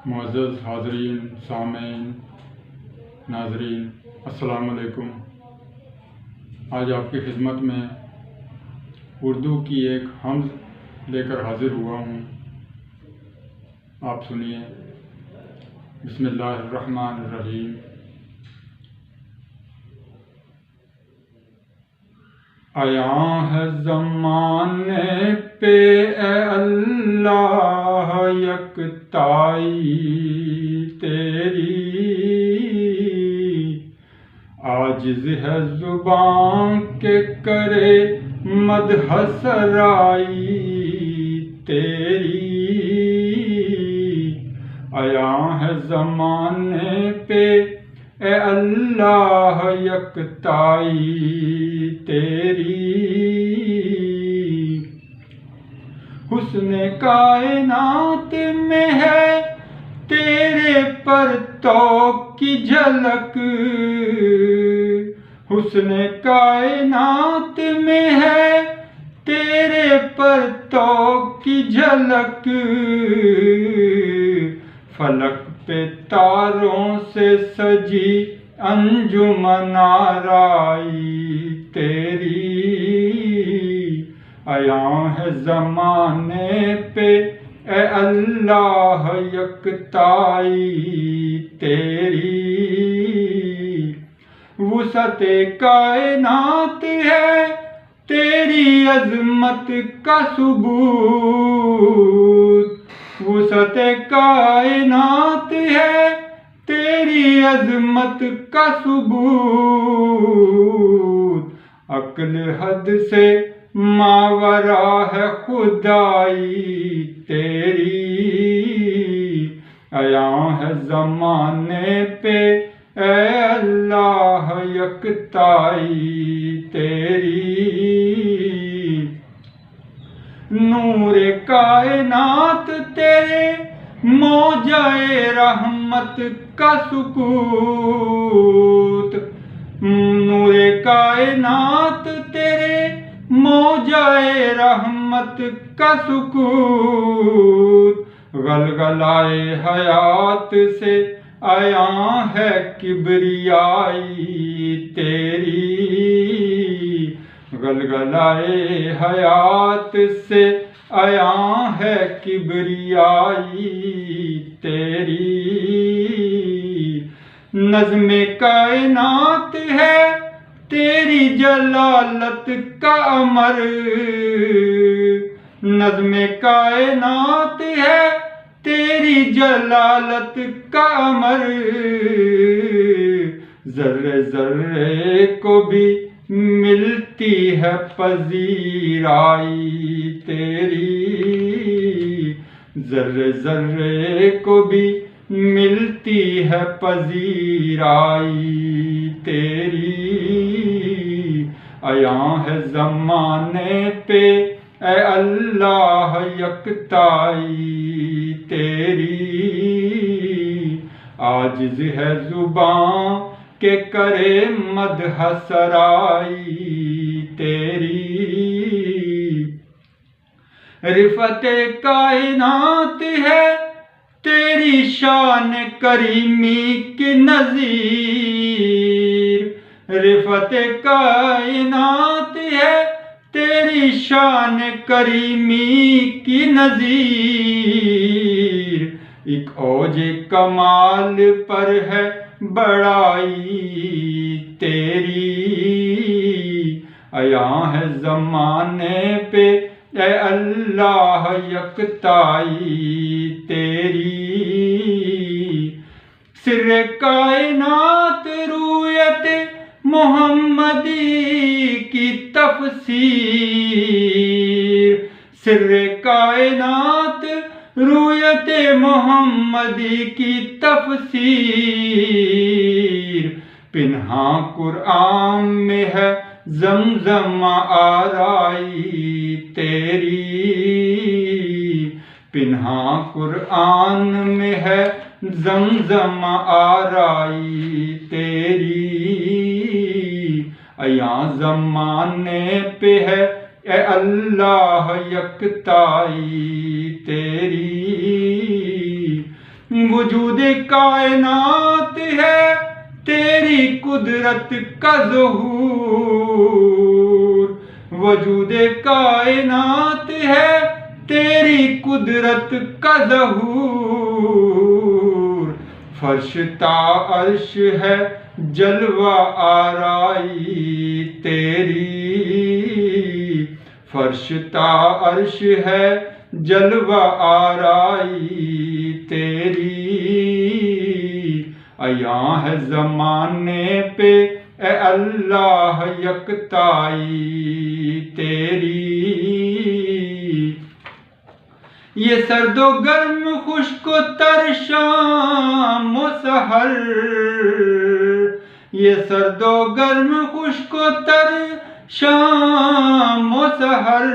معزز حاضرین، سامعین، ناظرین، السلام علیکم۔ آج آپ کی خدمت میں اردو کی ایک حمد لے کر حاضر ہوا ہوں۔ آپ سنیے۔ بسم اللہ الرحمن الرحیم۔ عیاں ہے زمانے پہ اے اللہ یکتائی تیری، عاجز ہے زبان کے کرے مدح سرائی تیری۔ عیاں ہے زمانے پہ اے اللہ یکتائی تیری، حسن کائنات میں ہے تیرے پرتو کی جھلک، حسن کائنات میں ہے تیرے پرتو کی جھلک، فلک پہ تاروں سے سجی انجمن آرائی تیری۔ عیاں ہے زمانے پہ اے اللہ یکتائی تیری، وسعت کائنات ہے تیری عظمت کا ثبوت، وسعت کائنات ہے تیری عظمت کا ثبوت، عقل حد سے ماورا ہے خدائی تیری۔ عیاں ہے زمانے پہ اے اللہ یکتائی تیری، نور کائنات تیرے موجۂ رحمت کا سکوت، نور کائنات تیرے موجۂ رحمت کا سکوت، غلغلائے حیات سے عیاں ہے کبریائی تیری، غلغلائے حیات سے عیاں ہے کبریائی تیری، نظم کائنات ہے تیری جلالت کا امر، نظم کائنات ہے تیری جلالت کا امر، ذرے ذرے کو بھی ملتی ہے پذیرائی تیری، ذرے ذرے کو بھی ملتی ہے پذیرائی تیری۔ عیاں ہے زمانے پہ اے اللہ یکتائی تیری، عاجز ہے زبان کہ کرے مدح سرائی تیری، رفعت کائنات ہے تیری شان کریمی کی نظیر، رفعت کائنات ہے تیری شان کریمی کی نظیر، ایک اوج کمال پر ہے بڑائی تیری۔ عیاں ہے زمانے پہ اے اللہ یکتائی تیری، سر کائنات رویت محمدی کی تفسیر، سر کائنات رویت محمدی کی تفسیر، پنہاں قرآن میں ہے زمزم آرائی تیری، پنہاں قرآن میں ہے زمزم آرائی تیری۔ عیاں زمانے پہ ہے اے اللہ یکتائی تیری، وجود کائنات ہے تیری قدرت کا ظہور، وجود کائنات ہے تیری قدرت کا ظہور، فرش تا عرش ہے جلوہ آرائی تیری، فرش تا عرش ہے جلوہ آرائی تیری، عیاں ہے زمانے پہ اے اللہ یکتائی تیری، یہ سرد و گرم خشک و تر شام و سحر، یہ سرد و گرم خشک و تر شام و سحر،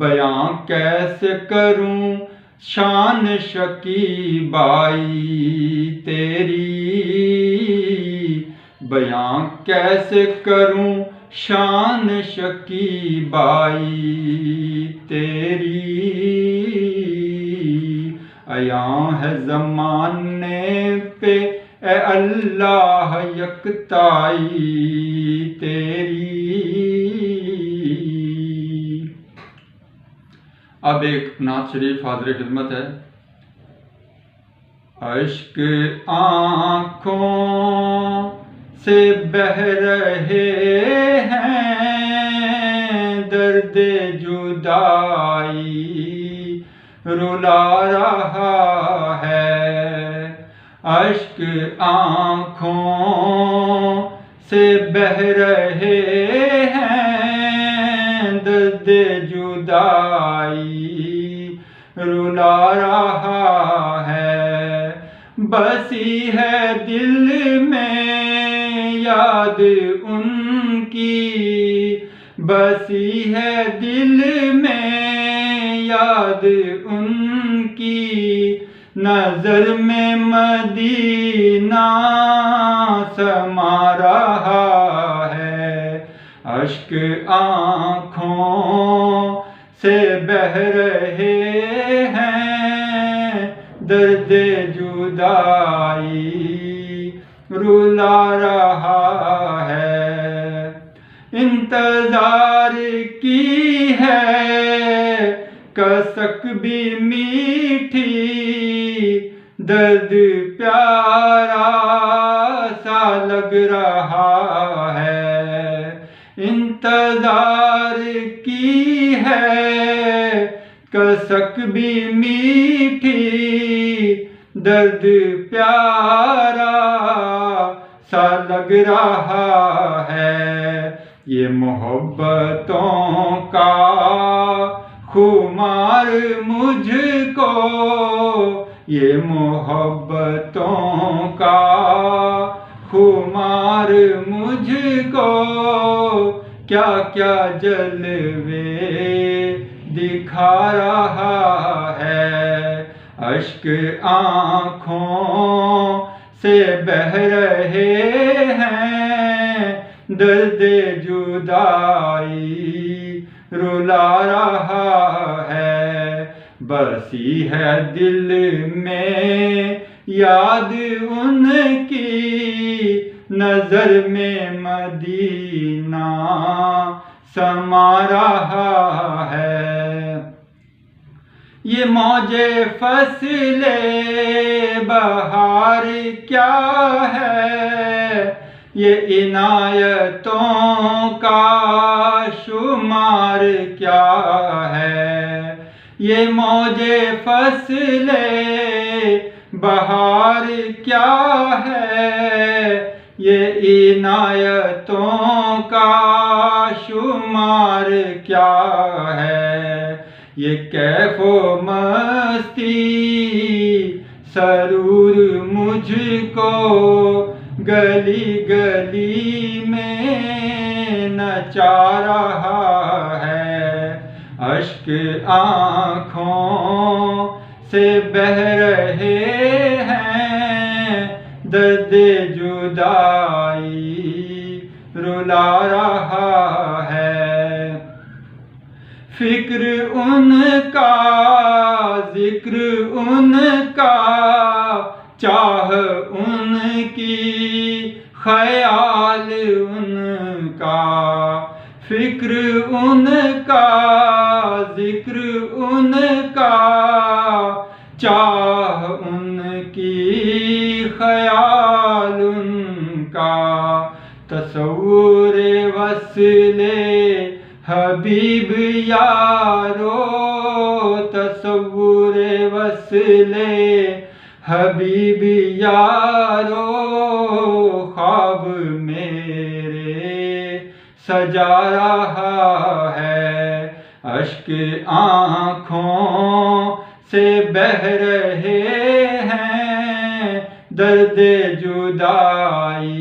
بیاں کیسے کروں شان شکیبائی تیری، بیاں کیسے کروں شان شکیبائی تیری، عیاں ہے زمانے پہ اے اللہ یکتائی تیری۔ اب ایک نعت شریف حاضر خدمت ہے۔ اشک آنکھوں سے بہہ رہے ہیں درد جدائی رلا رہا ہے، اشک آنکھوں سے بہہ رہے ہیں درد جدائی رلا رہا ہے، بسی ہے دل میں یاد ان کی، بسی ہے دل میں یاد ان کی، نظر میں مدینہ سما رہا ہے، اشک آنکھوں سے بہہ رہے ہیں درد جدائی رلا رہا ہے، انتظار کی ہے کسک بھی میٹھی، درد پیارا سا لگ رہا ہے، انتظار کی ہے کسک بھی میٹھی، درد پیارا سا لگ رہا ہے، یہ محبتوں کا خمار مجھ کو، یہ محبتوں کا خمار مجھ کو، کیا کیا جلوے دکھا رہا ہے، اشک آنکھوں سے بہہ رہے ہیں درد جدائی رلا رہا ہے، بسی ہے دل میں یاد ان کی، نظر میں مدینہ سما رہا ہے، یہ موج فصل بہار کیا ہے، یہ عنایتوں کا شمار کیا ہے، یہ موج فصل بہار کیا ہے، یہ عنایتوں کا شمار کیا ہے، یہ کیف و مستی سرور مجھ کو گلی گلی میں نچا رہا ہے، اشک آنکھوں سے بہہ رہے ہیں درد جدائی رلا رہا ہے، فکر ان کا ذکر ان چاہ ان کی خیال ان کا، فکر ان کا، ذکر ان کا، چاہ ان کی خیال ان کا، تصور وصل حبیب یارو، تصور وصل حبیب یارو، خواب میرے سجا رہا ہے، اشک آنکھوں سے بہہ رہے ہیں، درد جدائی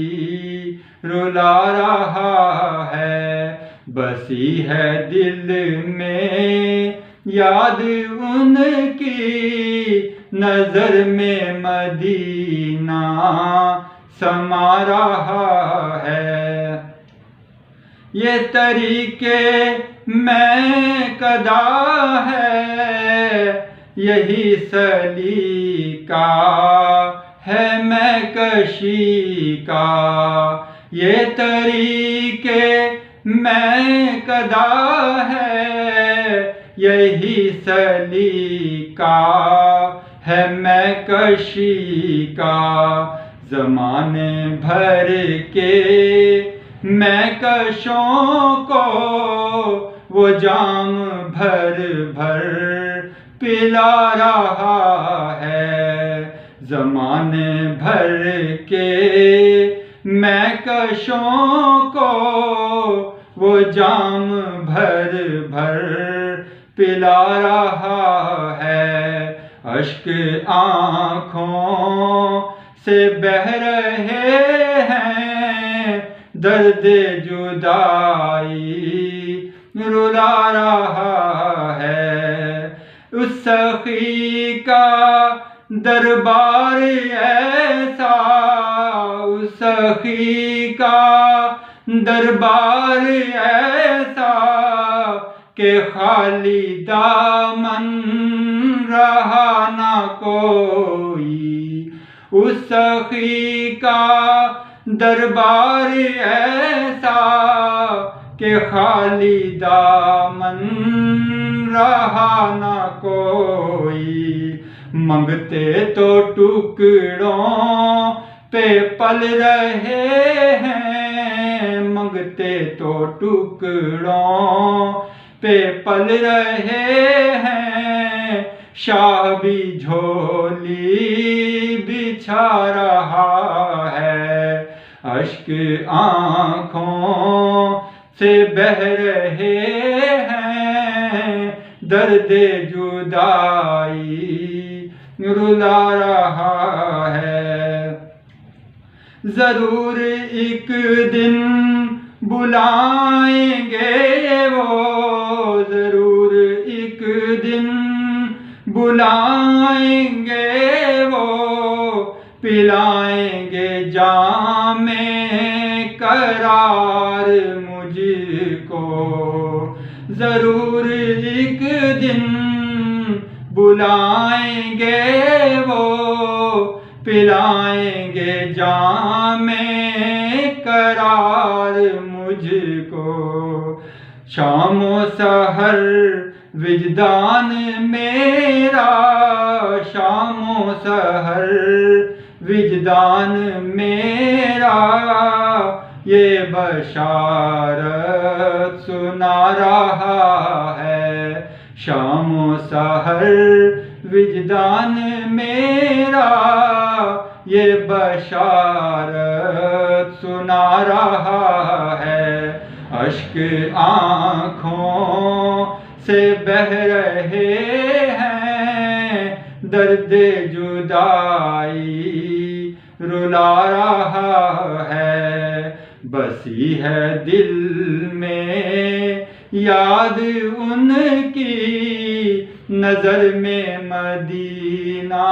رلا رہا ہے، بسی ہے دل میں یاد ان کی، نظر میں مدینہ سما رہا ہے، یہ طریقے میں قدا ہے، یہی سلیقہ ہے میں کشی کا، یہ طریقے میں قدا ہے، یہی سلیقہ ہے میں کشی کا، زمانے بھر کے میں کشوں کو وہ جام بھر بھر پلا رہا ہے، زمانے بھر کے میں کشوں کو وہ جام بھر بھر پلا رہا ہے، اشک آنکھوں سے بہہ رہے ہیں، درد جدائی رلا رہا ہے، اس سخی کا دربار ایسا، اس سخی کا دربار ایسا کہ خالی دامن رہا نہ کوئی، اس سخی کا دربار ایسا کہ خالی دامن رہا نہ کوئی، منگتے تو ٹکڑوں پہ پل رہے ہیں، منگتے تو ٹکڑوں پہ پل رہے ہیں، شاہ بھی جھولی بچھا رہا ہے، اشک آنکھوں سے بہہ رہے ہیں، درد جدائی رلا رہا ہے، ضرور ایک دن بلائیں گے وہ، ضرور ایک دن بلائیں گے وہ، پلائیں گے جام قرار مجھ کو، ضرور ایک دن بلائیں گے وہ، پلائیں گے جام قرار مجھ کو، شام و سحر وجدان میرا، شام و سحر وجدان میرا، یہ بشارت سنا رہا ہے، شام و سحر وجدان میرا، یہ بشارت سنا رہا ہے، اشک آنکھوں سے بہہ رہے ہیں، درد جدائی رلا رہا ہے، بسی ہے دل میں یاد ان کی، نظر میں مدینہ